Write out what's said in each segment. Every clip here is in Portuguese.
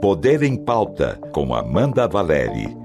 Poder em Pauta, com Amanda Valeri.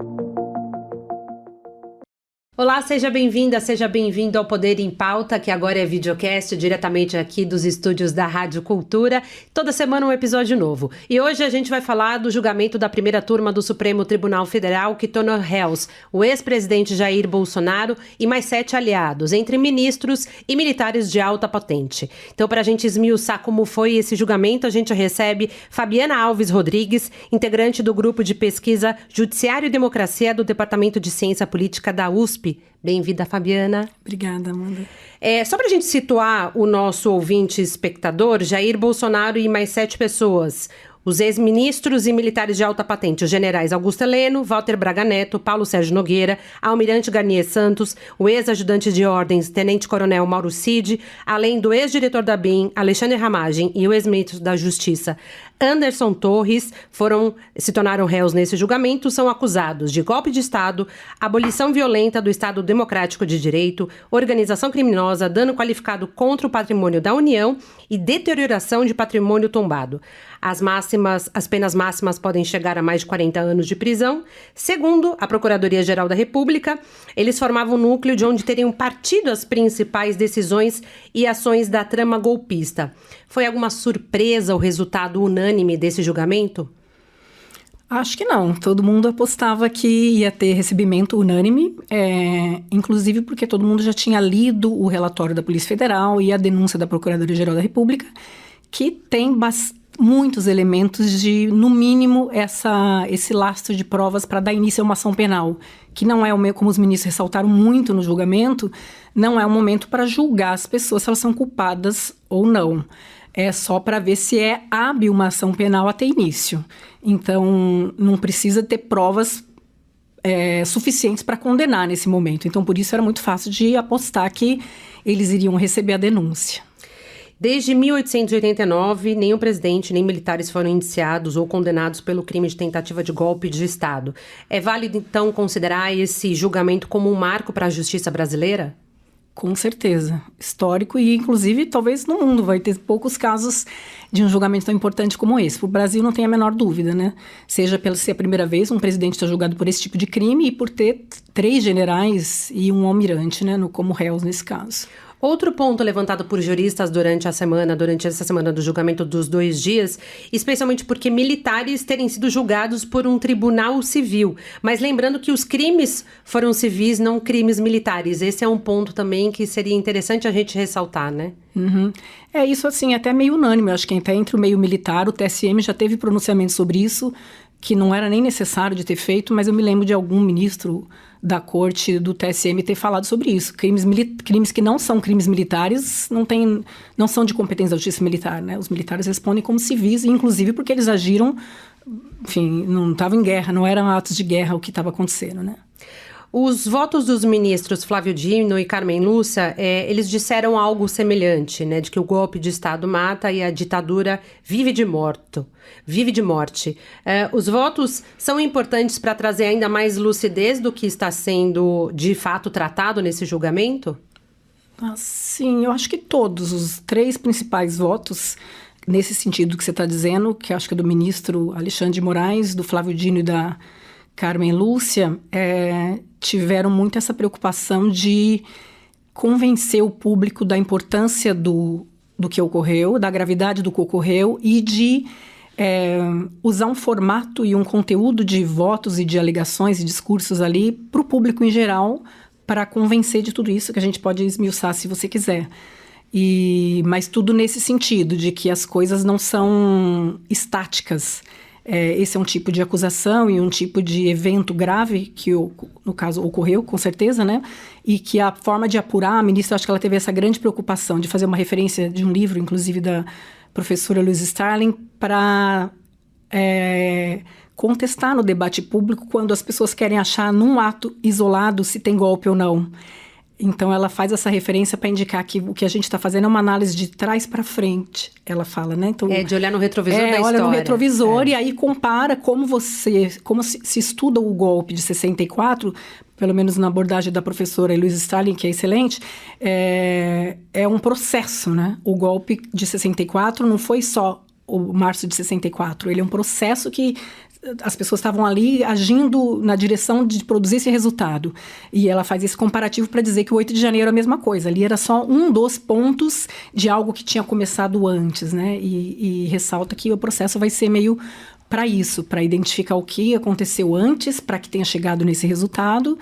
Olá, seja bem-vinda, seja bem-vindo ao Poder em Pauta, que agora é videocast, diretamente aqui dos estúdios da Rádio Cultura. Toda semana um episódio novo. E hoje a gente vai falar do julgamento da primeira turma do Supremo Tribunal Federal, que tornou réus o ex-presidente Jair Bolsonaro e mais 7 aliados, entre ministros e militares de alta patente. Então, para a gente esmiuçar como foi esse julgamento, a gente recebe Fabiana Alves Rodrigues, integrante do grupo de pesquisa Judiciário e Democracia do Departamento de Ciência Política da USP. Bem-vinda, Fabiana. Obrigada, Amanda. Só para a gente situar o nosso ouvinte espectador, Jair Bolsonaro e mais 7 pessoas, os ex-ministros e militares de alta patente, os generais Augusto Heleno, Walter Braga Neto, Paulo Sérgio Nogueira, Almirante Garnier Santos, o ex-ajudante de ordens, tenente-coronel Mauro Cid, além do ex-diretor da BIM, Alexandre Ramagem, e o ex-ministro da Justiça, Anderson Torres, se tornaram réus nesse julgamento, são acusados de golpe de Estado, abolição violenta do Estado Democrático de Direito, organização criminosa, dano qualificado contra o patrimônio da União e deterioração de patrimônio tombado. As penas máximas podem chegar a mais de 40 anos de prisão. Segundo a Procuradoria-Geral da República, eles formavam um núcleo de onde teriam partido as principais decisões e ações da trama golpista. Foi alguma surpresa o resultado unânime desse julgamento? Acho que não. Todo mundo apostava que ia ter recebimento unânime, inclusive porque todo mundo já tinha lido o relatório da Polícia Federal e a denúncia da Procuradoria-Geral da República, que tem muitos elementos de, no mínimo, esse lastro de provas para dar início a uma ação penal, que não é, como os ministros ressaltaram muito no julgamento, não é o momento para julgar as pessoas se elas são culpadas ou não. É só para ver se é hábil uma ação penal até início. Então, não precisa ter provas suficientes para condenar nesse momento. Então, por isso era muito fácil de apostar que eles iriam receber a denúncia. Desde 1889, nenhum presidente nem militares foram indiciados ou condenados pelo crime de tentativa de golpe de Estado. É válido, então, considerar esse julgamento como um marco para a justiça brasileira? Com certeza. Histórico e, inclusive, talvez no mundo vai ter poucos casos de um julgamento tão importante como esse. Para o Brasil não tem a menor dúvida, né? Seja pela ser a primeira vez um presidente está julgado por esse tipo de crime e por ter 3 generais e um almirante, né, como réus nesse caso. Outro ponto levantado por juristas durante essa semana do julgamento dos 2 dias, especialmente porque militares terem sido julgados por um tribunal civil. Mas lembrando que os crimes foram civis, não crimes militares. Esse é um ponto também que seria interessante a gente ressaltar, né? Uhum. Isso assim, até meio unânime. Eu acho que até entre o meio militar, o TSM já teve pronunciamento sobre isso, que não era nem necessário de ter feito, mas eu me lembro de algum ministro da corte do TSM ter falado sobre isso. Crimes que não são crimes militares não são de competência da justiça militar, né? Os militares respondem como civis, inclusive porque eles agiram, enfim, não estavam em guerra, não eram atos de guerra o que estava acontecendo, né? Os votos dos ministros Flávio Dino e Carmen Lúcia, eles disseram algo semelhante, né, de que o golpe de Estado mata e a ditadura vive de morte. Os votos são importantes para trazer ainda mais lucidez do que está sendo, de fato, tratado nesse julgamento? Sim, eu acho que todos os 3 principais votos, nesse sentido que você está dizendo, que acho que é do ministro Alexandre de Moraes, do Flávio Dino e da Carmen Lúcia, tiveram muito essa preocupação de convencer o público da importância do que ocorreu, da gravidade do que ocorreu e de usar um formato e um conteúdo de votos e de alegações e discursos ali para o público em geral, para convencer de tudo isso, que a gente pode esmiuçar se você quiser. Mas tudo nesse sentido, de que as coisas não são estáticas. Esse é um tipo de acusação e um tipo de evento grave que, no caso, ocorreu, com certeza, né? E que a forma de apurar, a ministra, acho que ela teve essa grande preocupação de fazer uma referência de um livro, inclusive da professora Louise Starling, para contestar no debate público quando as pessoas querem achar num ato isolado se tem golpe ou não. Então, ela faz essa referência para indicar que o que a gente está fazendo é uma análise de trás para frente, ela fala, né? Então, de olhar no retrovisor da história. Olha no retrovisor e aí compara como se estuda o golpe de 64, pelo menos na abordagem da professora Louise Starling, que é excelente, é um processo, né? O golpe de 64 não foi só o março de 64. Ele é um processo que as pessoas estavam ali agindo na direção de produzir esse resultado. E ela faz esse comparativo para dizer que o 8 de janeiro é a mesma coisa. Ali era só um dos pontos de algo que tinha começado antes, né? E ressalta que o processo vai ser meio para isso, para identificar o que aconteceu antes, para que tenha chegado nesse resultado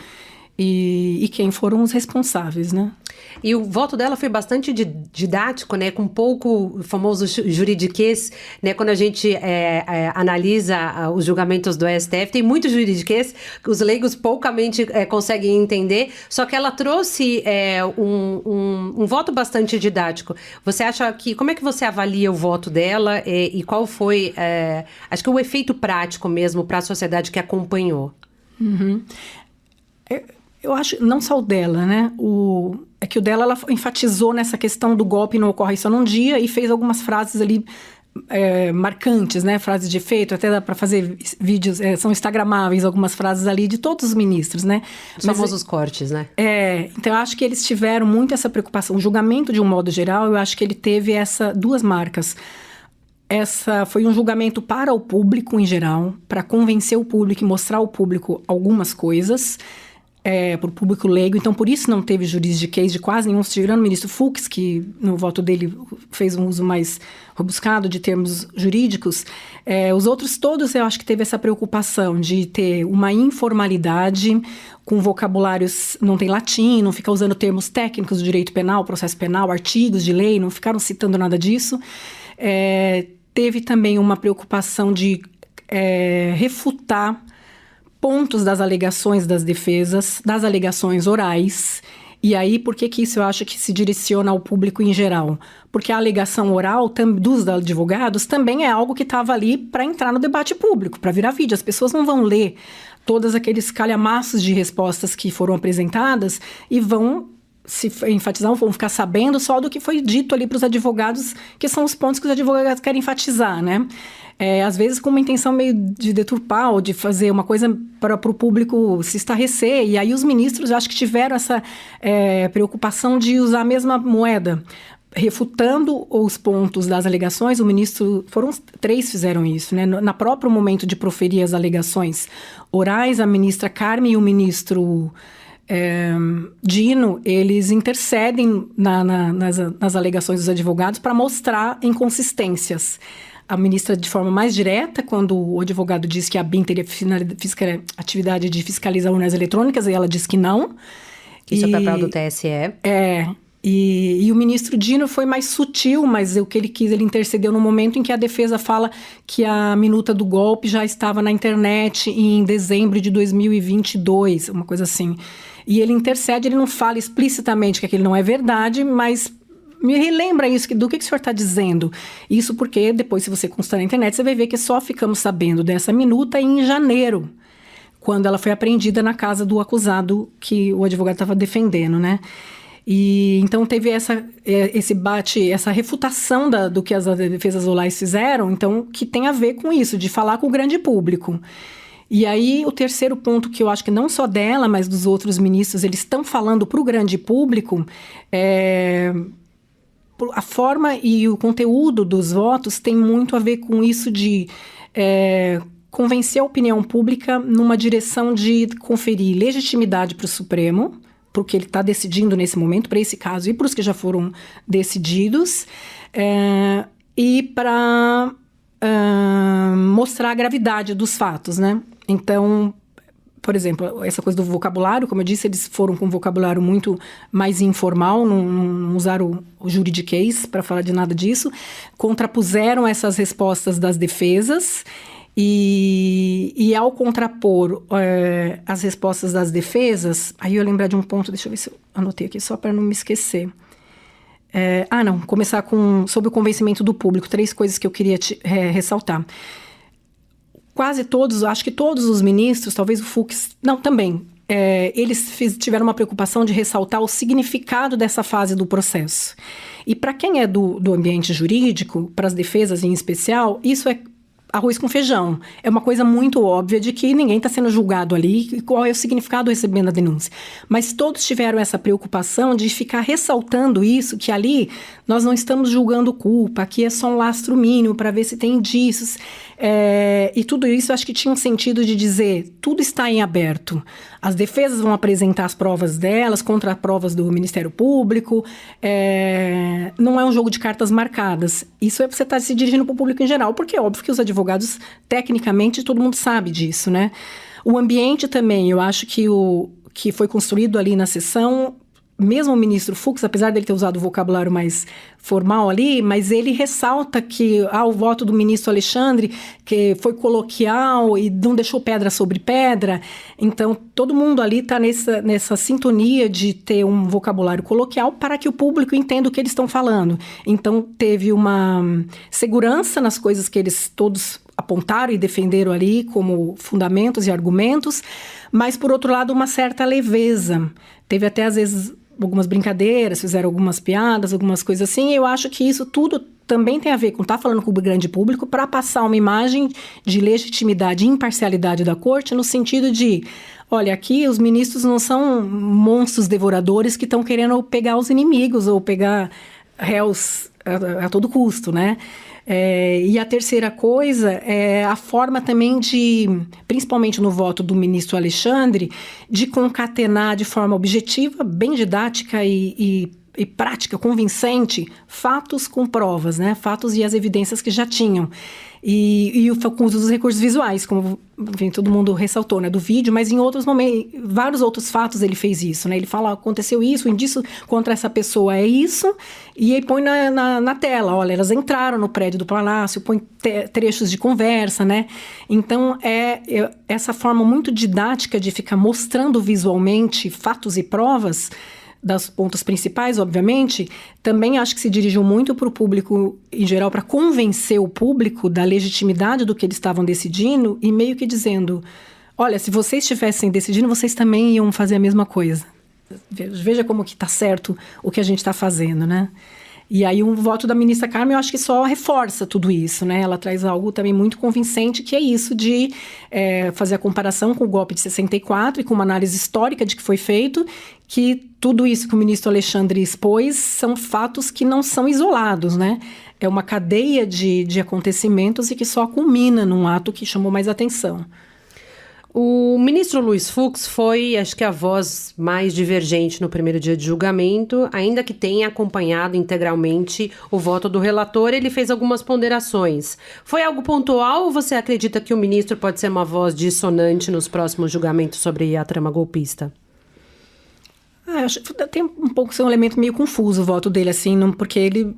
e quem foram os responsáveis, né? E o voto dela foi bastante didático, né? Com pouco famoso juridiquês, né? Quando a gente analisa os julgamentos do STF, tem muito juridiquês que os leigos poucamente conseguem entender, só que ela trouxe um voto bastante didático. Você acha que... Como é que você avalia o voto dela e qual foi, acho que o efeito prático mesmo para a sociedade que acompanhou? Uhum. Eu acho, não só o dela, né? É que o dela, ela enfatizou nessa questão do golpe não ocorre só num dia e fez algumas frases ali marcantes, né? Frases de efeito, até dá para fazer vídeos, são instagramáveis algumas frases ali de todos os ministros, né? Os famosos cortes, né? Então eu acho que eles tiveram muito essa preocupação. O julgamento, de um modo geral, eu acho que ele teve duas marcas. Essa foi um julgamento para o público em geral, para convencer o público e mostrar ao público algumas coisas, para o público leigo. Então, por isso não teve juridiquês de quase nenhum, tirando o ministro Fux, que no voto dele fez um uso mais rebuscado de termos jurídicos. Os outros todos, eu acho que teve essa preocupação de ter uma informalidade, com vocabulários, não tem latim, não fica usando termos técnicos do direito penal, processo penal, artigos de lei, não ficaram citando nada disso. Teve também uma preocupação de refutar pontos das alegações das defesas, das alegações orais. E aí, por que isso eu acho que se direciona ao público em geral? Porque a alegação oral dos advogados também é algo que estava ali para entrar no debate público, para virar vídeo. As pessoas não vão ler todos aqueles calhamaços de respostas que foram apresentadas e vão se enfatizar, vão ficar sabendo só do que foi dito ali para os advogados, que são os pontos que os advogados querem enfatizar, né? Às vezes com uma intenção meio de deturpar ou de fazer uma coisa para o público se estarrecer. E aí os ministros, eu acho que tiveram essa preocupação de usar a mesma moeda. Refutando os pontos das alegações, foram 3 fizeram isso, né? Na próprio momento de proferir as alegações orais, a ministra Carmen e o ministro Dino, eles intercedem nas alegações dos advogados para mostrar inconsistências. A ministra, de forma mais direta, quando o advogado diz que a BIM teria atividade de fiscalizar urnas eletrônicas, e ela diz que não. Isso é papel do TSE. E o ministro Dino foi mais sutil, mas o que ele quis, ele intercedeu no momento em que a defesa fala que a minuta do golpe já estava na internet em dezembro de 2022, uma coisa assim. E ele intercede, ele não fala explicitamente que aquilo não é verdade, mas me relembra isso, do que o senhor está dizendo. Isso porque depois, se você consultar na internet, você vai ver que só ficamos sabendo dessa minuta em janeiro, quando ela foi apreendida na casa do acusado que o advogado estava defendendo, né? E então teve essa refutação do que as defesas orais fizeram, então, que tem a ver com isso, de falar com o grande público. E aí, o terceiro ponto, que eu acho que não só dela, mas dos outros ministros, eles estão falando para o grande público, a forma e o conteúdo dos votos tem muito a ver com isso de convencer a opinião pública numa direção de conferir legitimidade para o Supremo, porque ele está decidindo nesse momento, para esse caso e para os que já foram decididos, e para mostrar a gravidade dos fatos, né? Então, por exemplo, essa coisa do vocabulário, como eu disse, eles foram com um vocabulário muito mais informal, não usaram o juridiquês para falar de nada disso, contrapuseram essas respostas das defesas e ao contrapor as respostas das defesas, aí eu lembrar de um ponto, deixa eu ver se eu anotei aqui só para não me esquecer. Começar sobre o convencimento do público, 3 coisas que eu queria ressaltar. Quase todos, acho que todos os ministros, talvez o Fux, não, também, eles tiveram uma preocupação de ressaltar o significado dessa fase do processo. E para quem é do ambiente jurídico, para as defesas em especial, isso é arroz com feijão. É uma coisa muito óbvia de que ninguém está sendo julgado ali e qual é o significado recebendo a denúncia. Mas todos tiveram essa preocupação de ficar ressaltando isso, que ali nós não estamos julgando culpa, aqui é só um lastro mínimo para ver se tem indícios. E tudo isso acho que tinha um sentido de dizer, tudo está em aberto. As defesas vão apresentar as provas delas, contra-provas do Ministério Público. Não é um jogo de cartas marcadas. Isso é você estar se dirigindo para o público em geral, porque é óbvio que os advogados, tecnicamente, todo mundo sabe disso, né? O ambiente também, eu acho que o que foi construído ali na sessão, mesmo o ministro Fux, apesar dele ter usado o vocabulário mais formal ali, mas ele ressalta que o voto do ministro Alexandre, que foi coloquial e não deixou pedra sobre pedra. Então, todo mundo ali está nessa sintonia de ter um vocabulário coloquial para que o público entenda o que eles estão falando. Então, teve uma segurança nas coisas que eles todos apontaram e defenderam ali como fundamentos e argumentos, mas, por outro lado, uma certa leveza. Teve até, às vezes, algumas brincadeiras, fizeram algumas piadas, algumas coisas assim. E eu acho que isso tudo também tem a ver com estar falando com o grande público para passar uma imagem de legitimidade e imparcialidade da corte, no sentido de, olha, aqui os ministros não são monstros devoradores que estão querendo pegar os inimigos ou pegar réus a todo custo, né? E a terceira coisa é a forma também de, principalmente no voto do ministro Alexandre, de concatenar de forma objetiva, bem didática e prática, convincente, fatos com provas, né? Fatos e as evidências que já tinham. E com o uso dos recursos visuais, como enfim, todo mundo ressaltou, né, do vídeo, mas em outros momentos, vários outros fatos ele fez isso, né? Ele fala, aconteceu isso, o indício contra essa pessoa é isso, e aí põe na tela, olha, elas entraram no prédio do Palácio, põe trechos de conversa, né? Então, essa forma muito didática de ficar mostrando visualmente fatos e provas, dos pontos principais, obviamente, também acho que se dirigiu muito para o público em geral, para convencer o público da legitimidade do que eles estavam decidindo e meio que dizendo, olha, se vocês estivessem decidindo, vocês também iam fazer a mesma coisa. Veja como que está certo o que a gente está fazendo, né? E aí o voto da ministra Carmen, eu acho que só reforça tudo isso, né? Ela traz algo também muito convincente, que é isso de fazer a comparação com o golpe de 64 e com uma análise histórica de que foi feito, que tudo isso que o ministro Alexandre expôs são fatos que não são isolados, né? É uma cadeia de acontecimentos e que só culmina num ato que chamou mais atenção. O ministro Luiz Fux foi, acho que, a voz mais divergente no primeiro dia de julgamento, ainda que tenha acompanhado integralmente o voto do relator, ele fez algumas ponderações. Foi algo pontual ou você acredita que o ministro pode ser uma voz dissonante nos próximos julgamentos sobre a trama golpista? Acho que tem um pouco ser um elemento meio confuso o voto dele, assim, porque ele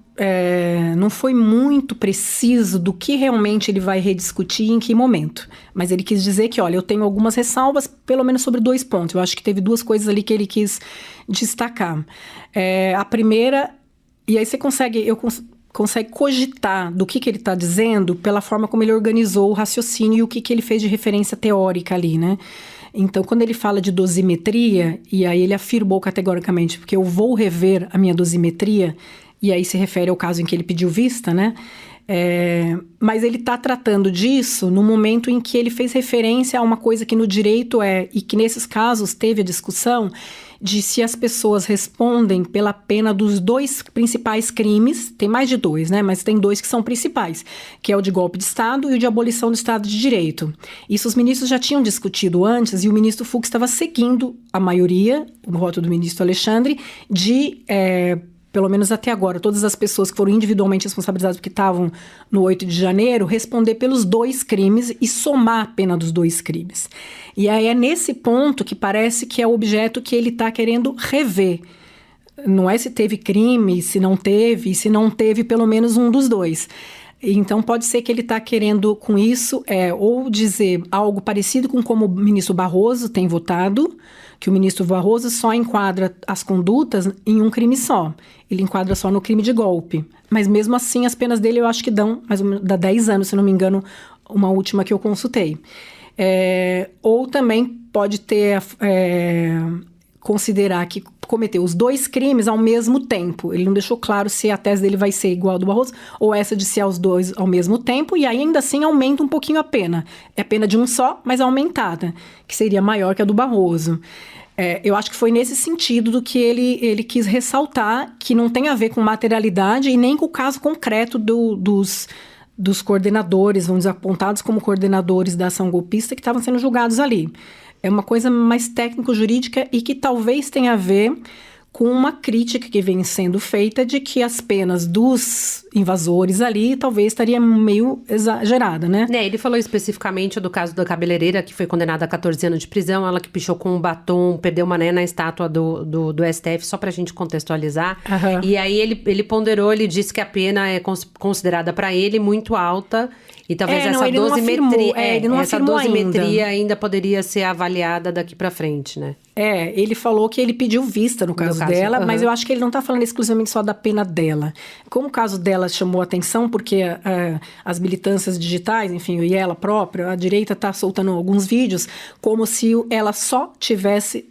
não foi muito preciso do que realmente ele vai rediscutir e em que momento. Mas ele quis dizer que, olha, eu tenho algumas ressalvas, pelo menos sobre 2 pontos. Eu acho que teve 2 coisas ali que ele quis destacar. A primeira, e aí você consegue cogitar do que ele está dizendo pela forma como ele organizou o raciocínio e o que ele fez de referência teórica ali, né? Então, quando ele fala de dosimetria, e aí ele afirmou categoricamente, porque eu vou rever a minha dosimetria, e aí se refere ao caso em que ele pediu vista, né? Mas ele está tratando disso no momento em que ele fez referência a uma coisa que no direito e que nesses casos teve a discussão, de se as pessoas respondem pela pena dos 2 principais crimes, tem mais de 2, né? Mas tem 2 que são principais, que é o de golpe de Estado e o de abolição do Estado de Direito. Isso os ministros já tinham discutido antes e o ministro Fux estava seguindo a maioria, o voto do ministro Alexandre, de pelo menos até agora, todas as pessoas que foram individualmente responsabilizadas porque estavam no 8 de janeiro, responder pelos 2 crimes e somar a pena dos 2 crimes. E aí é nesse ponto que parece que é o objeto que ele está querendo rever. Não é se teve crime, se não teve, e se não teve pelo menos um dos 2. Então, pode ser que ele está querendo, com isso, ou dizer algo parecido com como o ministro Barroso tem votado, que o ministro Barroso só enquadra as condutas em um crime só. Ele enquadra só no crime de golpe. Mas, mesmo assim, as penas dele eu acho que dão 10 anos, se não me engano, uma última que eu consultei. Ou também pode ter... considerar que, cometeu os 2 crimes ao mesmo tempo. Ele não deixou claro se a tese dele vai ser igual a do Barroso ou essa de ser os 2 ao mesmo tempo, e aí ainda assim aumenta um pouquinho a pena. É a pena de um só, mas aumentada, que seria maior que a do Barroso. Eu acho que foi nesse sentido do que ele quis ressaltar, que não tem a ver com materialidade e nem com o caso concreto dos coordenadores, vamos dizer, apontados como coordenadores da ação golpista que estavam sendo julgados ali. É uma coisa mais técnico-jurídica e que talvez tenha a ver com uma crítica que vem sendo feita de que as penas dos invasores ali talvez estaria meio exagerada, né? Ele falou especificamente do caso da cabeleireira, que foi condenada a 14 anos de prisão, ela que pichou com um batom, perdeu uma na estátua do STF, só pra gente contextualizar. Uhum. E aí ele ponderou, ele disse que a pena é considerada pra ele muito alta, e talvez essa dosimetria ainda poderia ser avaliada daqui pra frente, né? Ele falou que ele pediu vista no caso dela, mas eu acho que ele não está falando exclusivamente só da pena dela. Como o caso dela chamou atenção, porque as militâncias digitais, enfim, e ela própria, a direita está soltando alguns vídeos, como se ela só tivesse...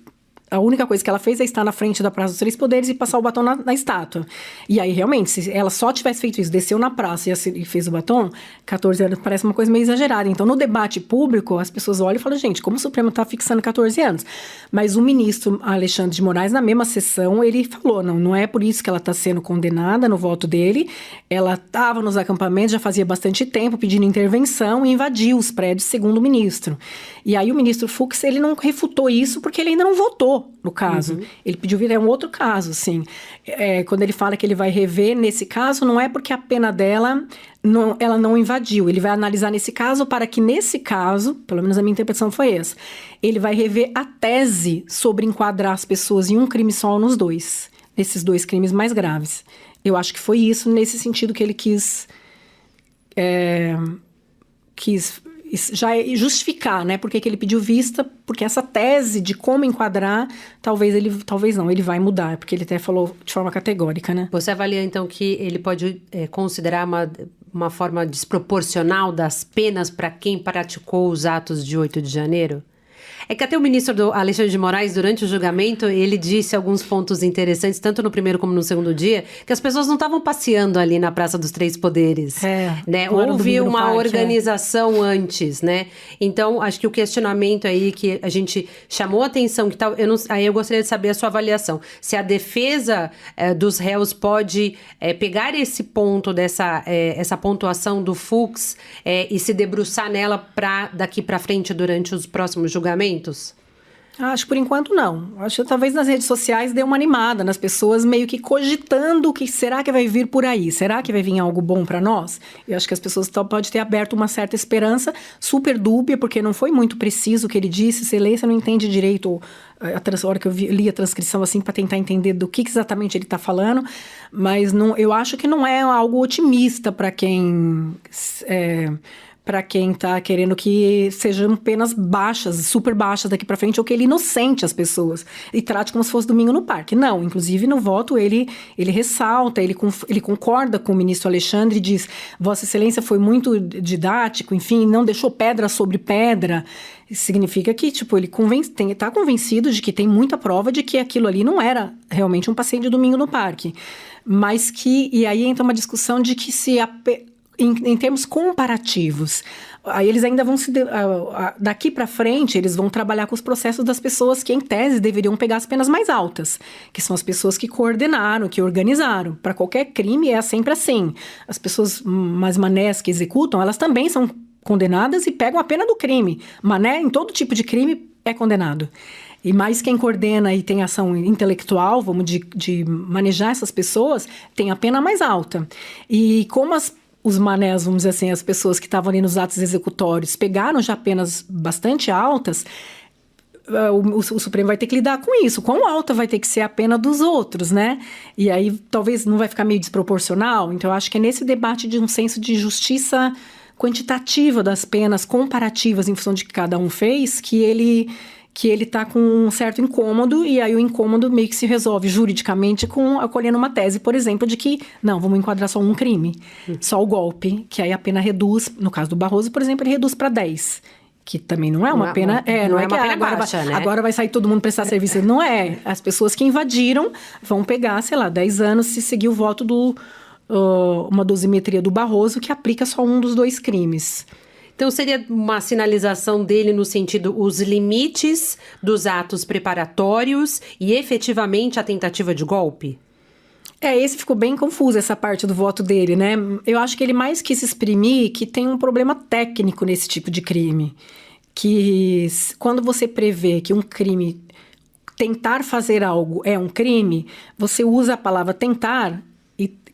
A única coisa que ela fez é estar na frente da Praça dos Três Poderes e passar o batom na estátua. E aí, realmente, se ela só tivesse feito isso, desceu na praça e fez o batom, 14 anos parece uma coisa meio exagerada. Então, no debate público, as pessoas olham e falam, gente, como o Supremo está fixando 14 anos? Mas o ministro Alexandre de Moraes, na mesma sessão, ele falou, não é por isso que ela está sendo condenada no voto dele. Ela estava nos acampamentos, já fazia bastante tempo, pedindo intervenção e invadiu os prédios, segundo o ministro. E aí, o ministro Fux, ele não refutou isso porque ele ainda não votou no caso. Uhum. Ele pediu vir, é um outro caso, assim. Quando ele fala que ele vai rever nesse caso, não é porque a pena dela, ela não invadiu. Ele vai analisar nesse caso para que nesse caso, pelo menos a minha interpretação foi essa, ele vai rever a tese sobre enquadrar as pessoas em um crime só nos 2. Nesses 2 crimes mais graves. Eu acho que foi isso, nesse sentido que ele quis já justificar, né? Por que ele pediu vista, porque essa tese de como enquadrar, talvez não, ele vai mudar, porque ele até falou de forma categórica, né? Você avalia, então, que ele pode considerar uma forma desproporcional das penas para quem praticou os atos de 8 de janeiro? É que até o ministro Alexandre de Moraes, durante o julgamento, ele disse alguns pontos interessantes, tanto no primeiro como no segundo dia, que as pessoas não estavam passeando ali na Praça dos Três Poderes, né? Houve uma organização antes, né? Então, acho que o questionamento aí que a gente chamou a atenção, que tal, aí eu gostaria de saber a sua avaliação, se a defesa dos réus pode pegar esse ponto essa pontuação do Fux e se debruçar nela daqui para frente durante os próximos julgamentos? Acho que por enquanto não. Acho que talvez nas redes sociais dê uma animada nas pessoas meio que cogitando que será que vai vir por aí? Será que vai vir algo bom para nós? Eu acho que as pessoas podem ter aberto uma certa esperança, super dúbia, porque não foi muito preciso o que ele disse. Você lê, você não entende direito a hora que eu li a transcrição assim para tentar entender do que exatamente ele está falando, mas eu acho que não é algo otimista para quem... para quem está querendo que sejam penas baixas, super baixas daqui para frente, ou que ele inocente as pessoas e trate como se fosse domingo no parque. Não, inclusive no voto ele ressalta, ele concorda com o ministro Alexandre e diz, Vossa Excelência foi muito didático, enfim, não deixou pedra sobre pedra. Isso significa que, ele está convencido de que tem muita prova de que aquilo ali não era realmente um passeio de domingo no parque. Mas e aí entra uma discussão de que em termos comparativos, aí eles ainda vão daqui para frente, eles vão trabalhar com os processos das pessoas que, em tese, deveriam pegar as penas mais altas, que são as pessoas que coordenaram, que organizaram. Para qualquer crime é sempre assim. As pessoas mais manés que executam, elas também são condenadas e pegam a pena do crime. Mané, em todo tipo de crime, é condenado. E mais quem coordena e tem ação intelectual, de manejar essas pessoas, tem a pena mais alta. E como os manés, vamos dizer assim, as pessoas que estavam ali nos atos executórios, pegaram já penas bastante altas, o Supremo vai ter que lidar com isso. Quão alta vai ter que ser a pena dos outros, né? E aí talvez não vai ficar meio desproporcional. Então, eu acho que é nesse debate de um senso de justiça quantitativa das penas comparativas em função de que cada um fez, que ele está com um certo incômodo, e aí o incômodo meio que se resolve juridicamente acolhendo uma tese, por exemplo, de que, não, vamos enquadrar só um crime, só o golpe, que aí a pena reduz, no caso do Barroso, por exemplo, ele reduz para 10. que também não é uma pena... Não é uma pena agora baixa, né? Agora vai sair todo mundo prestar serviço. Não é. As pessoas que invadiram vão pegar, 10 anos se seguir o voto uma dosimetria do Barroso, que aplica só um dos 2 crimes. Então, seria uma sinalização dele no sentido os limites dos atos preparatórios e efetivamente a tentativa de golpe? Esse ficou bem confuso, essa parte do voto dele, né? Eu acho que ele mais quis exprimir que tem um problema técnico nesse tipo de crime. Que quando você prevê que um crime, tentar fazer algo é um crime, você usa a palavra tentar,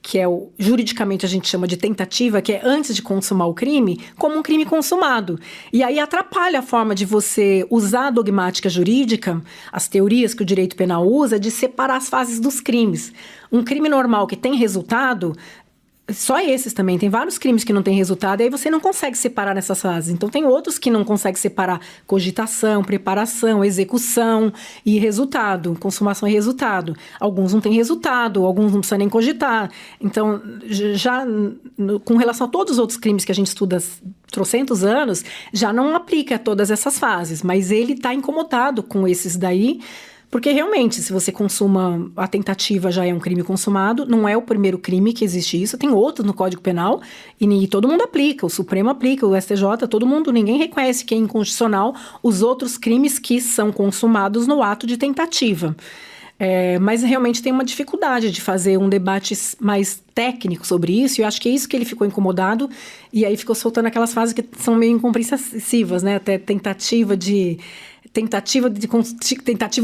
que juridicamente a gente chama de tentativa, que é antes de consumar o crime, como um crime consumado. E aí atrapalha a forma de você usar a dogmática jurídica, as teorias que o direito penal usa, de separar as fases dos crimes. Um crime normal que tem resultado... Só esses também, tem vários crimes que não têm resultado, e aí você não consegue separar nessas fases. Então, tem outros que não conseguem separar cogitação, preparação, execução e resultado, consumação e resultado. Alguns não têm resultado, alguns não precisam nem cogitar. Então, com relação a todos os outros crimes que a gente estuda há trocentos anos, já não aplica a todas essas fases, mas ele está incomodado com esses daí. Porque, realmente, se você consuma... A tentativa já é um crime consumado, não é o primeiro crime que existe isso. Tem outros no Código Penal e todo mundo aplica. O Supremo aplica, o STJ, todo mundo... Ninguém reconhece que é inconstitucional os outros crimes que são consumados no ato de tentativa. Mas, realmente, tem uma dificuldade de fazer um debate mais técnico sobre isso. E eu acho que é isso que ele ficou incomodado. E aí ficou soltando aquelas frases que são meio incompreensíveis, né? Até tentativa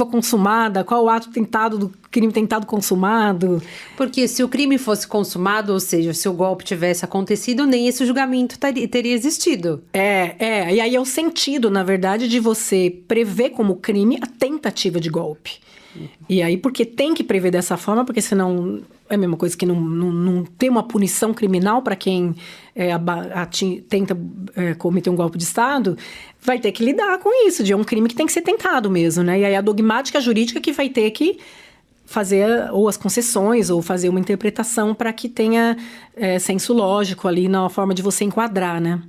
consumada, qual o ato do crime tentado consumado. Porque se o crime fosse consumado, ou seja, se o golpe tivesse acontecido, nem esse julgamento teria existido. E aí é o sentido, na verdade, de você prever como crime a tentativa de golpe. E aí, porque tem que prever dessa forma, porque senão é a mesma coisa que não tem uma punição criminal para quem tenta cometer um golpe de Estado, vai ter que lidar com isso, de um crime que tem que ser tentado mesmo, né? E aí a dogmática jurídica que vai ter que fazer ou as concessões ou fazer uma interpretação para que tenha senso lógico ali na forma de você enquadrar, né?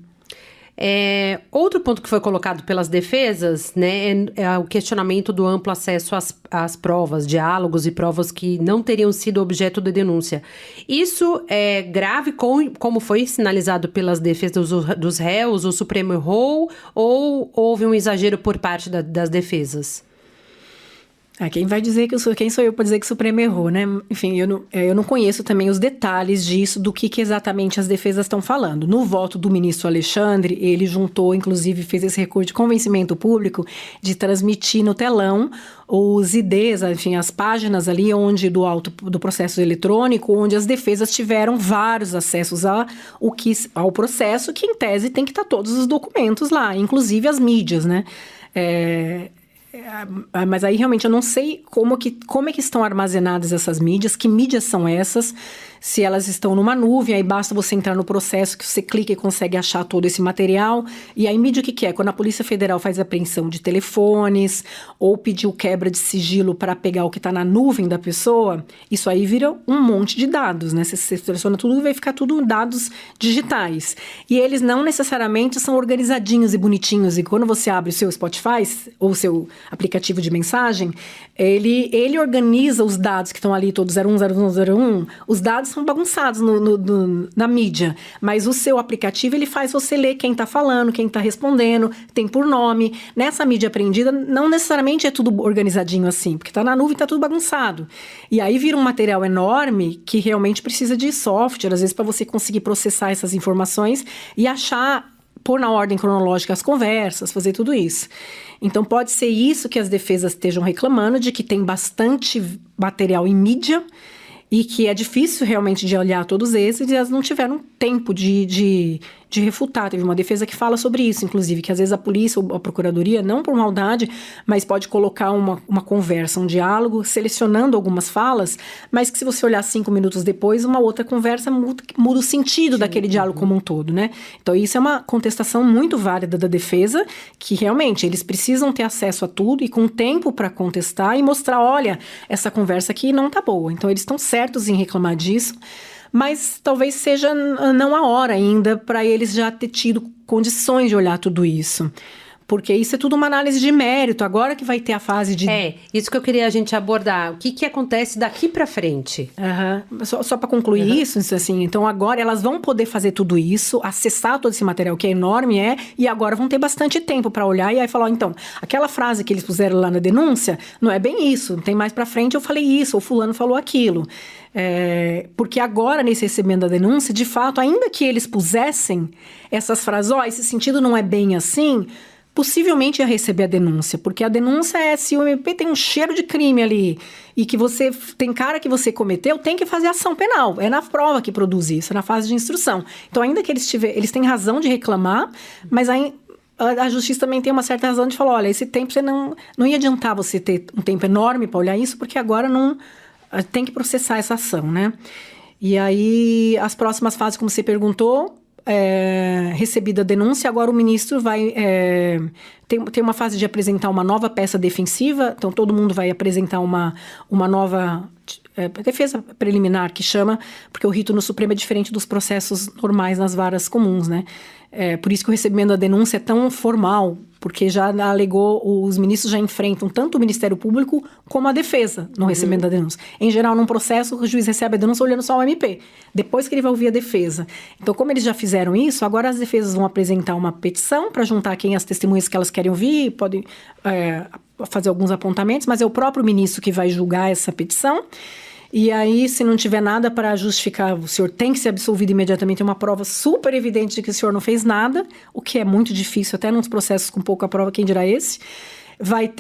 Outro ponto que foi colocado pelas defesas, né, é o questionamento do amplo acesso às provas, diálogos e provas que não teriam sido objeto de denúncia. Isso é grave, como foi sinalizado pelas defesas dos réus, o Supremo errou ou houve um exagero por parte das defesas? Quem vai dizer quem sou eu para dizer que o Supremo errou, né? Enfim, eu não conheço também os detalhes disso, do que exatamente as defesas estão falando. No voto do ministro Alexandre, ele juntou, inclusive fez esse recurso de convencimento público de transmitir no telão os IDs, enfim, as páginas ali do processo eletrônico, onde as defesas tiveram vários acessos ao processo, que em tese tem que estar todos os documentos lá, inclusive as mídias, né? Mas aí realmente eu não sei como é que estão armazenadas essas mídias, que mídias são essas, se elas estão numa nuvem, aí basta você entrar no processo que você clica e consegue achar todo esse material. E aí mídia o que é? Quando a Polícia Federal faz apreensão de telefones ou pediu quebra de sigilo para pegar o que está na nuvem da pessoa, isso aí vira um monte de dados, né? Você seleciona tudo e vai ficar tudo dados digitais. E eles não necessariamente são organizadinhos e bonitinhos, e quando você abre o seu Spotify ou o seu aplicativo de mensagem, ele organiza os dados que estão ali, todos 01, 01, 01, os dados são bagunçados na mídia, mas o seu aplicativo, ele faz você ler quem está falando, quem está respondendo, tem por nome. Nessa mídia apreendida, não necessariamente é tudo organizadinho assim, porque está na nuvem, está tudo bagunçado. E aí vira um material enorme que realmente precisa de software, às vezes, para você conseguir processar essas informações e pôr na ordem cronológica as conversas, fazer tudo isso. Então, pode ser isso que as defesas estejam reclamando, de que tem bastante material em mídia e que é difícil realmente de olhar todos esses, e elas não tiveram tempo de refutar. Teve uma defesa que fala sobre isso, inclusive, que às vezes a polícia ou a procuradoria, não por maldade, mas pode colocar uma conversa, um diálogo, selecionando algumas falas, mas que se você olhar 5 minutos depois, uma outra conversa muda o sentido daquele diálogo como um todo, né? Então, isso é uma contestação muito válida da defesa, que realmente eles precisam ter acesso a tudo e com tempo para contestar e mostrar, olha, essa conversa aqui não tá boa. Então, eles estão certos em reclamar disso, mas talvez seja não a hora ainda para eles já ter tido condições de olhar tudo isso. Porque isso é tudo uma análise de mérito, agora que vai ter a fase de... Isso que eu queria a gente abordar. O que acontece daqui para frente? Só para concluir isso, assim, então agora elas vão poder fazer tudo isso, acessar todo esse material que é enorme, e agora vão ter bastante tempo para olhar e aí falar, então, aquela frase que eles puseram lá na denúncia, não é bem isso, tem mais para frente eu falei isso, ou fulano falou aquilo. Porque agora, nesse recebimento da denúncia, de fato, ainda que eles pusessem essas frases, esse sentido não é bem assim, possivelmente ia receber a denúncia, porque a denúncia é se o MP tem um cheiro de crime ali e que você tem cara que você cometeu, tem que fazer ação penal. É na prova que produz isso, é na fase de instrução. Então, ainda que eles têm razão de reclamar, mas aí a justiça também tem uma certa razão de falar, olha, esse tempo você não ia adiantar você ter um tempo enorme para olhar isso, porque agora não tem que processar essa ação, né? E aí, as próximas fases, como você perguntou, recebida a denúncia, agora o ministro vai... tem uma fase de apresentar uma nova peça defensiva, então todo mundo vai apresentar uma nova defesa preliminar, que chama, porque o rito no Supremo é diferente dos processos normais nas varas comuns, né? Por isso que o recebimento da denúncia é tão formal, porque já alegou, os ministros já enfrentam tanto o Ministério Público como a defesa no recebimento da denúncia. Em geral, num processo, o juiz recebe a denúncia olhando só o MP, depois que ele vai ouvir a defesa. Então, como eles já fizeram isso, agora as defesas vão apresentar uma petição para juntar as testemunhas que elas querem ouvir, podem fazer alguns apontamentos, mas é o próprio ministro que vai julgar essa petição. E aí, se não tiver nada para justificar, o senhor tem que ser absolvido imediatamente, é uma prova super evidente de que o senhor não fez nada, o que é muito difícil, até nos processos com pouca prova, quem dirá esse, vai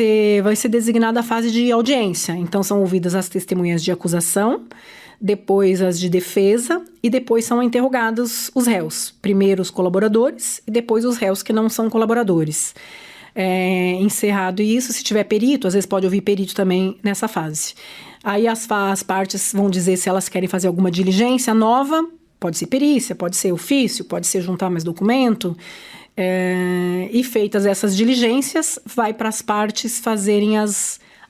ser designada a fase de audiência. Então, são ouvidas as testemunhas de acusação, depois as de defesa, e depois são interrogados os réus. Primeiro os colaboradores, e depois os réus que não são colaboradores. Encerrado isso, se tiver perito, às vezes pode ouvir perito também nessa fase. Aí as partes vão dizer se elas querem fazer alguma diligência nova, pode ser perícia, pode ser ofício, pode ser juntar mais documento. E feitas essas diligências, vai para as partes fazerem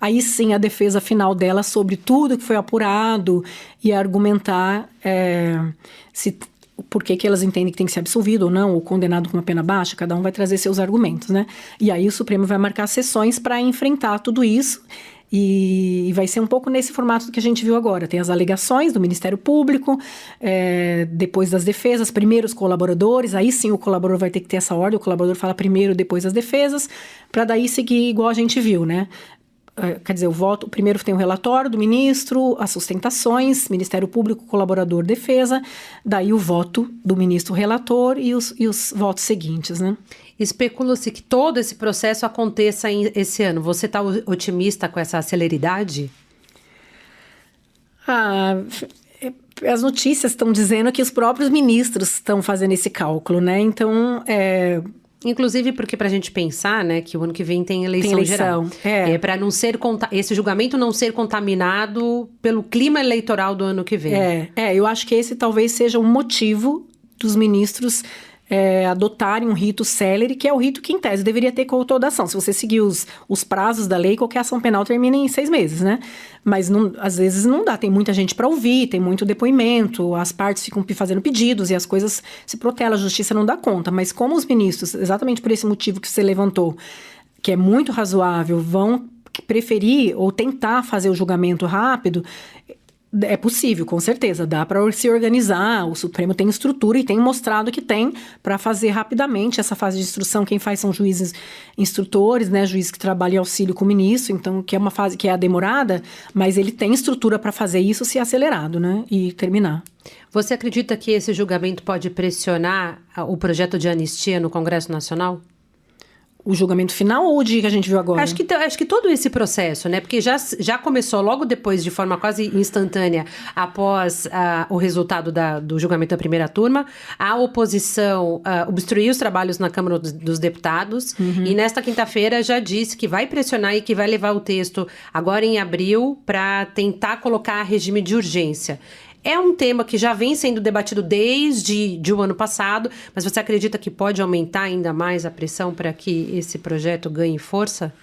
aí sim a defesa final dela sobre tudo que foi apurado e argumentar por que elas entendem que tem que ser absolvido ou não, ou condenado com uma pena baixa, cada um vai trazer seus argumentos, né? E aí o Supremo vai marcar sessões para enfrentar tudo isso. E vai ser um pouco nesse formato que a gente viu agora. Tem as alegações do Ministério Público, depois das defesas, primeiro os colaboradores, aí sim o colaborador vai ter que ter essa ordem, o colaborador fala primeiro, depois as defesas, para daí seguir igual a gente viu, né? Quer dizer, primeiro tem o relatório do ministro, as sustentações, Ministério Público, colaborador, defesa, daí o voto do ministro relator e os votos seguintes, né? Especula-se que todo esse processo aconteça esse ano. Você está otimista com essa celeridade? As notícias estão dizendo que os próprios ministros estão fazendo esse cálculo, né? Então, inclusive porque para a gente pensar, né, que o ano que vem tem eleição geral. Para não ser esse julgamento não ser contaminado pelo clima eleitoral do ano que vem. Eu acho que esse talvez seja um motivo dos ministros adotarem um rito célere, que é o rito que, em tese, deveria ter coautodação. Se você seguir os prazos da lei, qualquer ação penal termina em 6 meses, né? Mas, às vezes, não dá. Tem muita gente para ouvir, tem muito depoimento, as partes ficam fazendo pedidos e as coisas se protelam, a justiça não dá conta. Mas como os ministros, exatamente por esse motivo que você levantou, que é muito razoável, vão preferir ou tentar fazer o julgamento rápido... É possível, com certeza, dá para se organizar, o Supremo tem estrutura e tem mostrado que tem para fazer rapidamente essa fase de instrução. Quem faz são juízes instrutores, né, juízes que trabalham em auxílio com o ministro, então que é uma fase que é a demorada, mas ele tem estrutura para fazer isso se acelerado, né, e terminar. Você acredita que esse julgamento pode pressionar o projeto de anistia no Congresso Nacional? O julgamento final ou o dia que a gente viu agora? Acho que todo esse processo, né? Porque já começou logo depois, de forma quase instantânea, após o resultado do julgamento da primeira turma, a oposição obstruiu os trabalhos na Câmara dos Deputados e nesta quinta-feira já disse que vai pressionar e que vai levar o texto agora em abril para tentar colocar regime de urgência. É um tema que já vem sendo debatido desde o ano passado, mas você acredita que pode aumentar ainda mais a pressão para que esse projeto ganhe força?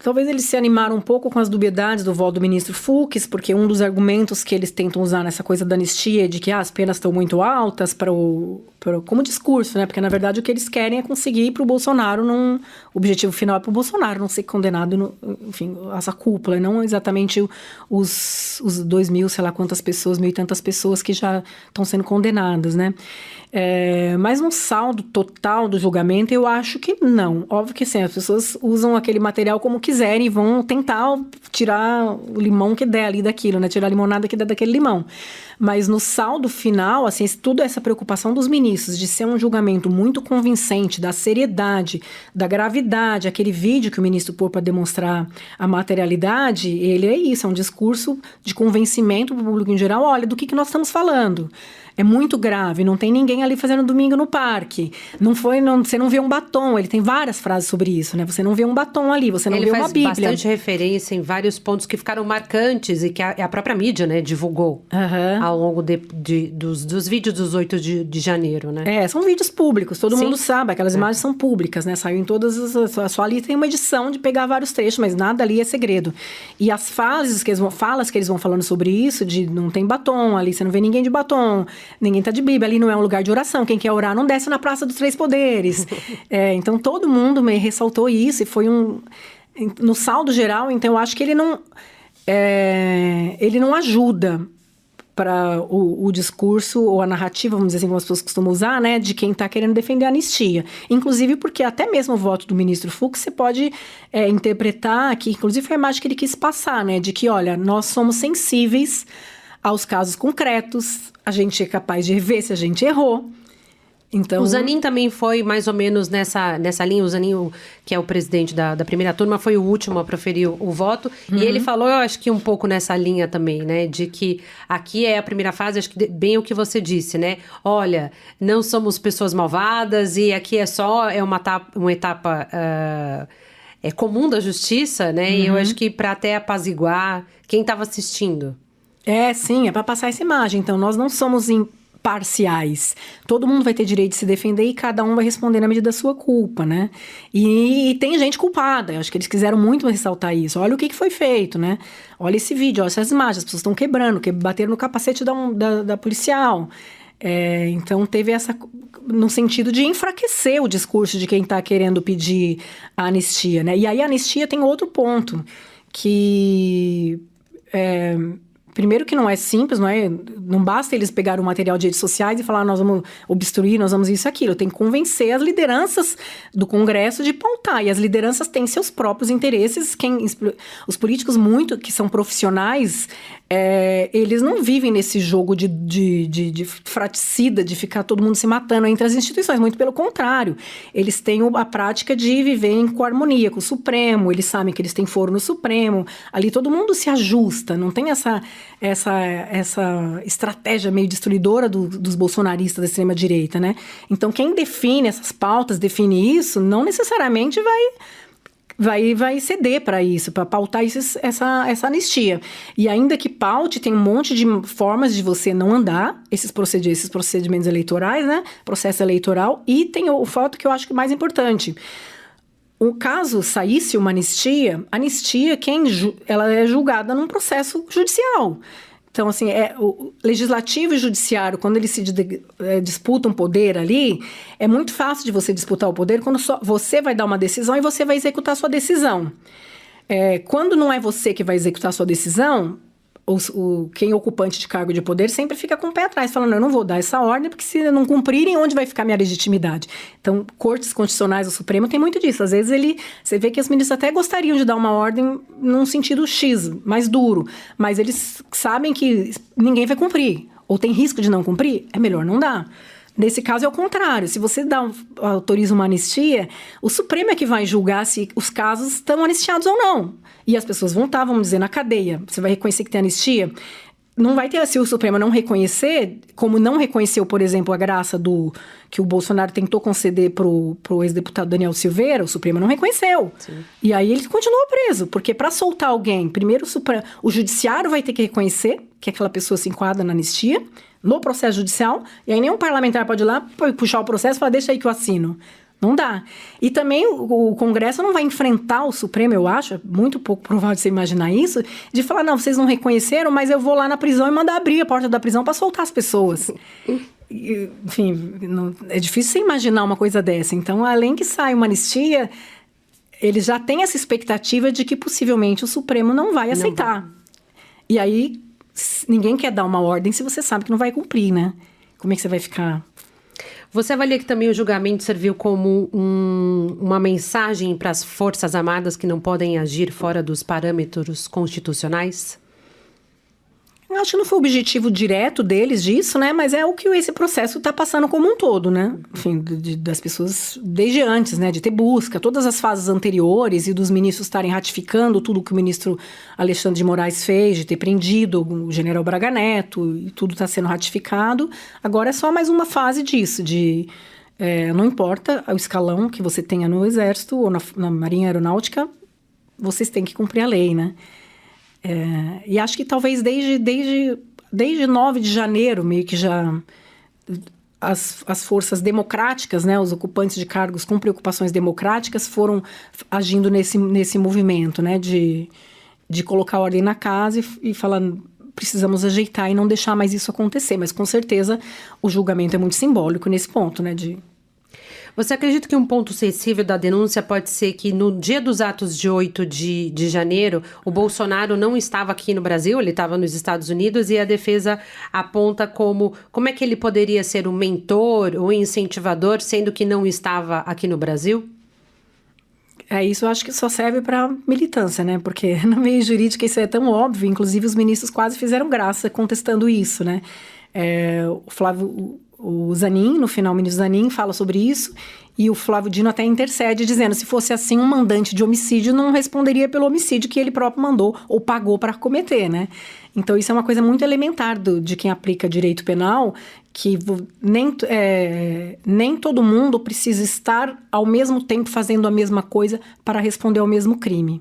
Talvez eles se animaram um pouco com as dubiedades do voto do ministro Fux, porque um dos argumentos que eles tentam usar nessa coisa da anistia é de que as penas estão muito altas como discurso, né? Porque, na verdade, o que eles querem é conseguir ir para o Bolsonaro, o objetivo final é para o Bolsonaro não ser condenado, enfim, essa cúpula, e não exatamente os 2.000, sei lá quantas pessoas, 1.000 e tantas pessoas que já estão sendo condenadas, né? Mas no saldo total do julgamento, eu acho que não. Óbvio que sim, as pessoas usam aquele material como quiserem e vão tentar tirar o limão que der ali daquilo, né? Tirar a limonada que der daquele limão. Mas no saldo final, assim, toda essa preocupação dos ministros de ser um julgamento muito convincente, da seriedade, da gravidade, aquele vídeo que o ministro pôs para demonstrar a materialidade, ele é isso, é um discurso de convencimento para o público em geral. Olha, do que nós estamos falando? É muito grave, não tem ninguém ali fazendo domingo no parque. Você não vê um batom, ele tem várias frases sobre isso, né? Você não vê um batom ali, você não vê uma Bíblia. Ele faz bastante referência em vários pontos que ficaram marcantes e que a própria mídia, né, divulgou ao longo dos vídeos dos 8 de janeiro, né? São vídeos públicos, todo Sim. mundo sabe, aquelas imagens são públicas, né? Saiu em todas só ali tem uma edição de pegar vários trechos, mas nada ali é segredo. E as falas que eles vão falando sobre isso, de não tem batom ali, você não vê ninguém de batom, ninguém tá de Bíblia, ali não é um lugar de oração, quem quer orar não desce na Praça dos Três Poderes. Então todo mundo me ressaltou isso, e foi no saldo geral, então eu acho que ele não ajuda para o discurso ou a narrativa, vamos dizer assim, como as pessoas costumam usar, né, de quem está querendo defender a anistia. Inclusive porque até mesmo o voto do ministro Fux, você pode interpretar que, inclusive foi a imagem que ele quis passar, né, de que, olha, nós somos sensíveis aos casos concretos, a gente é capaz de ver se a gente errou. Então, o Zanin também foi mais ou menos nessa linha. O Zanin, que é o presidente da primeira turma, foi o último a proferir o voto. E ele falou, eu acho que um pouco nessa linha também, né? De que aqui é a primeira fase, acho que bem o que você disse, né? Olha, não somos pessoas malvadas e aqui uma etapa comum da justiça, né? E eu acho que para até apaziguar quem estava assistindo. Sim, é para passar essa imagem. Então, nós não somos parciais. Todo mundo vai ter direito de se defender e cada um vai responder na medida da sua culpa, né? E tem gente culpada. Eu acho que eles quiseram muito ressaltar isso. Olha o que foi feito, né? Olha esse vídeo, olha essas imagens. As pessoas estão quebrando, bateram no capacete da policial. Então, teve no sentido de enfraquecer o discurso de quem está querendo pedir a anistia, né? E aí a anistia tem outro ponto, que primeiro que não é simples, não basta eles pegarem o material de redes sociais e falar, nós vamos obstruir, nós vamos isso e aquilo. Tem que convencer as lideranças do Congresso de pautar. E as lideranças têm seus próprios interesses. Os políticos que são profissionais, eles não vivem nesse jogo de fratricida, de ficar todo mundo se matando entre as instituições. Muito pelo contrário. Eles têm a prática de viver em harmonia com o Supremo. Eles sabem que eles têm foro no Supremo. Ali todo mundo se ajusta. Não tem essa estratégia meio destruidora dos bolsonaristas da extrema-direita, né? Então, quem define essas pautas, define isso, não necessariamente vai ceder para isso, para pautar essa anistia. E ainda que paute, tem um monte de formas de você não andar esses procedimentos eleitorais, né? Processo eleitoral. E tem o fato que eu acho que é mais importante. O caso saísse uma anistia, ela é julgada num processo judicial. Então, assim, o legislativo e o judiciário, quando eles disputam poder ali, é muito fácil de você disputar o poder quando você vai dar uma decisão e você vai executar a sua decisão. Quando não é você que vai executar a sua decisão, quem é ocupante de cargo de poder sempre fica com o pé atrás, falando, eu não vou dar essa ordem, porque se não cumprirem, onde vai ficar minha legitimidade? Então, cortes constitucionais do Supremo tem muito disso. Às vezes você vê que os ministros até gostariam de dar uma ordem num sentido X, mais duro, mas eles sabem que ninguém vai cumprir, ou tem risco de não cumprir, é melhor não dar. Nesse caso é o contrário. Se você autoriza uma anistia, o Supremo é que vai julgar se os casos estão anistiados ou não. E as pessoas vão estar, vamos dizer, na cadeia. Você vai reconhecer que tem anistia? Não vai ter, se o Supremo não reconhecer, como não reconheceu, por exemplo, a graça que o Bolsonaro tentou conceder pro ex-deputado Daniel Silveira, o Supremo não reconheceu. Sim. E aí ele continuou preso, porque para soltar alguém, primeiro o Judiciário vai ter que reconhecer que aquela pessoa se enquadra na anistia, no processo judicial, e aí nenhum parlamentar pode ir lá puxar o processo e falar, deixa aí que eu assino. Não dá. E também o Congresso não vai enfrentar o Supremo, eu acho, é muito pouco provável de você imaginar isso, de falar, não, vocês não reconheceram, mas eu vou lá na prisão e mandar abrir a porta da prisão para soltar as pessoas. Enfim, é difícil você imaginar uma coisa dessa. Então, além que saia uma anistia, eles já têm essa expectativa de que possivelmente o Supremo não vai aceitar. E aí, ninguém quer dar uma ordem se você sabe que não vai cumprir, né? Como é que você vai ficar? Você avalia que também o julgamento serviu como uma mensagem para as Forças Armadas que não podem agir fora dos parâmetros constitucionais? Eu acho que não foi o objetivo direto deles disso, né? Mas é o que esse processo está passando como um todo, né? Enfim, das pessoas desde antes, né? De ter busca, todas as fases anteriores e dos ministros estarem ratificando tudo que o ministro Alexandre de Moraes fez, de ter prendido o general Braga Neto, e tudo está sendo ratificado. Agora é só mais uma fase disso, não importa o escalão que você tenha no Exército ou na Marinha Aeronáutica, vocês têm que cumprir a lei, né? E acho que talvez desde 9 de janeiro, meio que já as forças democráticas, né, os ocupantes de cargos com preocupações democráticas foram agindo nesse movimento, né, de colocar ordem na casa e falar, precisamos ajeitar e não deixar mais isso acontecer. Mas com certeza o julgamento é muito simbólico nesse ponto, né, Você acredita que um ponto sensível da denúncia pode ser que no dia dos atos de 8 de janeiro, o Bolsonaro não estava aqui no Brasil, ele estava nos Estados Unidos, e a defesa aponta como é que ele poderia ser um mentor ou incentivador, sendo que não estava aqui no Brasil? Isso eu acho que só serve para militância, né? Porque no meio jurídico isso é tão óbvio, inclusive os ministros quase fizeram graça contestando isso, né? O Zanin, no final, o ministro Zanin fala sobre isso, e o Flávio Dino até intercede, dizendo, se fosse assim, um mandante de homicídio não responderia pelo homicídio que ele próprio mandou ou pagou para cometer, né? Então, isso é uma coisa muito elementar de quem aplica direito penal, que nem todo mundo precisa estar ao mesmo tempo fazendo a mesma coisa para responder ao mesmo crime.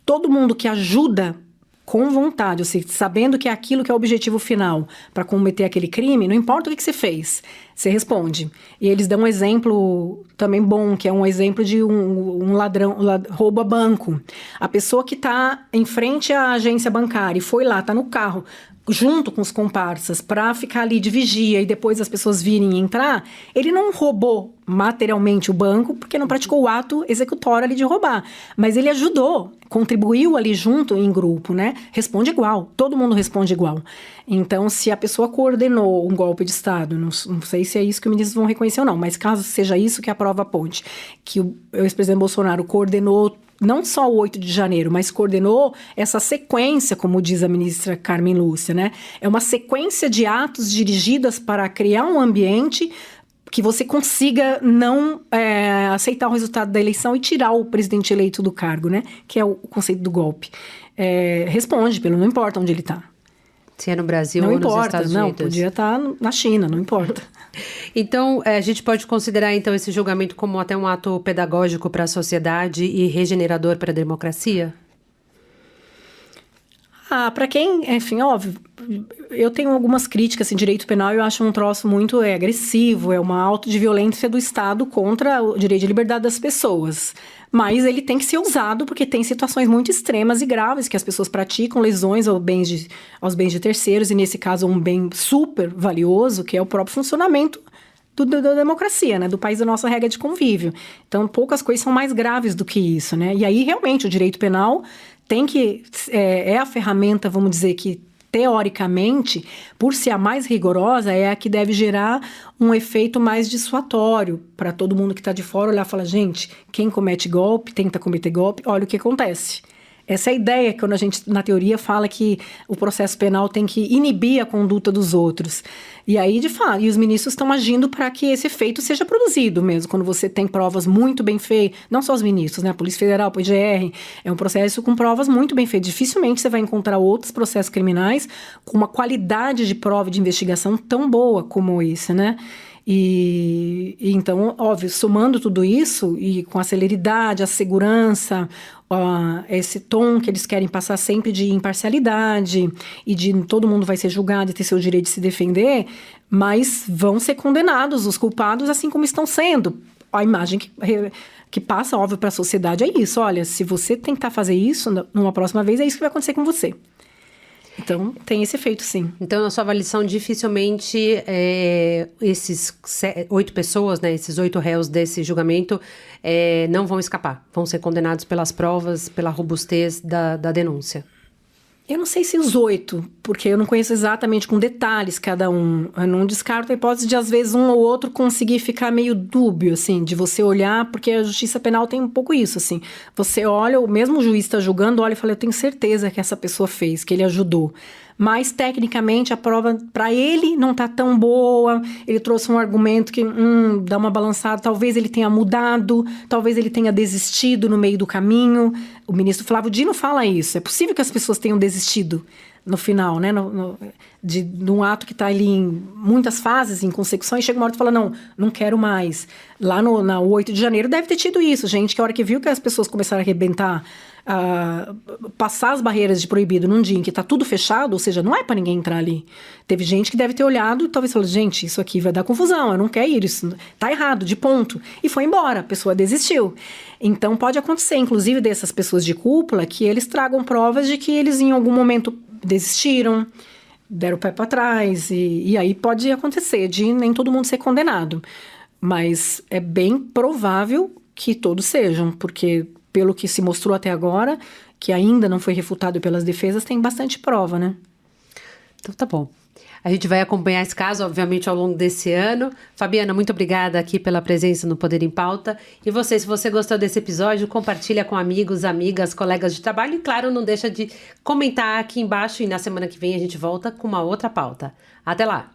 Todo mundo que ajuda com vontade, ou seja, sabendo que é aquilo que é o objetivo final para cometer aquele crime, não importa o que você fez, você responde. E eles dão um exemplo também bom, que é um exemplo de um ladrão, rouba banco. A pessoa que está em frente à agência bancária e foi lá, está no carro, junto com os comparsas, para ficar ali de vigia e depois as pessoas virem entrar, ele não roubou materialmente o banco, porque não praticou o ato executório ali de roubar. Mas ele ajudou, contribuiu ali junto em grupo, né? Responde igual, todo mundo responde igual. Então, se a pessoa coordenou um golpe de Estado, não sei se é isso que os ministros vão reconhecer ou não, mas caso seja isso que a prova aponte, que o ex-presidente Bolsonaro coordenou não só o 8 de janeiro, mas coordenou essa sequência, como diz a ministra Carmen Lúcia, né? É uma sequência de atos dirigidas para criar um ambiente que você consiga não aceitar o resultado da eleição e tirar o presidente eleito do cargo, né? Que é o conceito do golpe. Responde, não importa onde ele está. Se é no Brasil não ou importa, nos Estados Unidos. Não, podia estar na China, não importa. Então, a gente pode considerar, então, esse julgamento como até um ato pedagógico para a sociedade e regenerador para a democracia? Para quem, enfim, óbvio, eu tenho algumas críticas, direito penal eu acho um troço muito agressivo, é uma auto de violência do Estado contra o direito de liberdade das pessoas. Mas ele tem que ser usado porque tem situações muito extremas e graves que as pessoas praticam, lesões aos bens de terceiros, e nesse caso um bem super valioso, que é o próprio funcionamento da democracia, né? Do país da nossa regra de convívio. Então, poucas coisas são mais graves do que isso, né? E aí, realmente, o direito penal é a ferramenta, vamos dizer, que teoricamente, por ser a mais rigorosa, é a que deve gerar um efeito mais dissuasório para todo mundo que está de fora olhar e falar, gente, quem comete golpe, tenta cometer golpe, olha o que acontece. Essa é a ideia, quando a gente, na teoria, fala que o processo penal tem que inibir a conduta dos outros. E aí, de fato, os ministros estão agindo para que esse efeito seja produzido mesmo. Quando você tem provas muito bem feitas, não só os ministros, né? A Polícia Federal, a PGR, é um processo com provas muito bem feitas. Dificilmente você vai encontrar outros processos criminais com uma qualidade de prova e de investigação tão boa como esse, né? E então, óbvio, somando tudo isso e com a celeridade, a segurança, esse tom que eles querem passar sempre de imparcialidade e de todo mundo vai ser julgado e ter seu direito de se defender, mas vão ser condenados os culpados assim como estão sendo. a imagem que passa, óbvio, para a sociedade é isso. Olha, se você tentar fazer isso numa próxima vez, é isso que vai acontecer com você. Então, tem esse efeito, sim. Então, na sua avaliação, dificilmente esses 8 pessoas, né, esses 8 réus desse julgamento não vão escapar. Vão ser condenados pelas provas, pela robustez da denúncia. Eu não sei se os 8, porque eu não conheço exatamente com detalhes cada um. Eu não descarto a hipótese de, às vezes, um ou outro conseguir ficar meio dúbio, assim, de você olhar, porque a justiça penal tem um pouco isso, assim. Você olha, o mesmo juiz está julgando, olha e fala, eu tenho certeza que essa pessoa fez, que ele ajudou. Mas, tecnicamente, a prova, para ele, não está tão boa. Ele trouxe um argumento que dá uma balançada. Talvez ele tenha mudado, talvez ele tenha desistido no meio do caminho. O ministro Flávio Dino fala isso. É possível que as pessoas tenham desistido no final, né? De um ato que está ali em muitas fases, em consecução, e chega uma hora e fala, não quero mais. Lá na 8 de janeiro deve ter tido isso, gente, que a hora que viu que as pessoas começaram a arrebentar, passar as barreiras de proibido num dia em que tá tudo fechado, ou seja, não é para ninguém entrar ali. Teve gente que deve ter olhado e talvez falou, gente, isso aqui vai dar confusão, eu não quero ir, isso tá errado, de ponto. E foi embora, a pessoa desistiu. Então pode acontecer, inclusive dessas pessoas de cúpula, que eles tragam provas de que eles em algum momento desistiram, deram o pé para trás, e aí pode acontecer de nem todo mundo ser condenado. Mas é bem provável que todos sejam, porque pelo que se mostrou até agora, que ainda não foi refutado pelas defesas, tem bastante prova, né? Então tá bom. A gente vai acompanhar esse caso, obviamente, ao longo desse ano. Fabiana, muito obrigada aqui pela presença no Poder em Pauta. E você, se você gostou desse episódio, compartilha com amigos, amigas, colegas de trabalho. E, claro, não deixa de comentar aqui embaixo. E na semana que vem a gente volta com uma outra pauta. Até lá!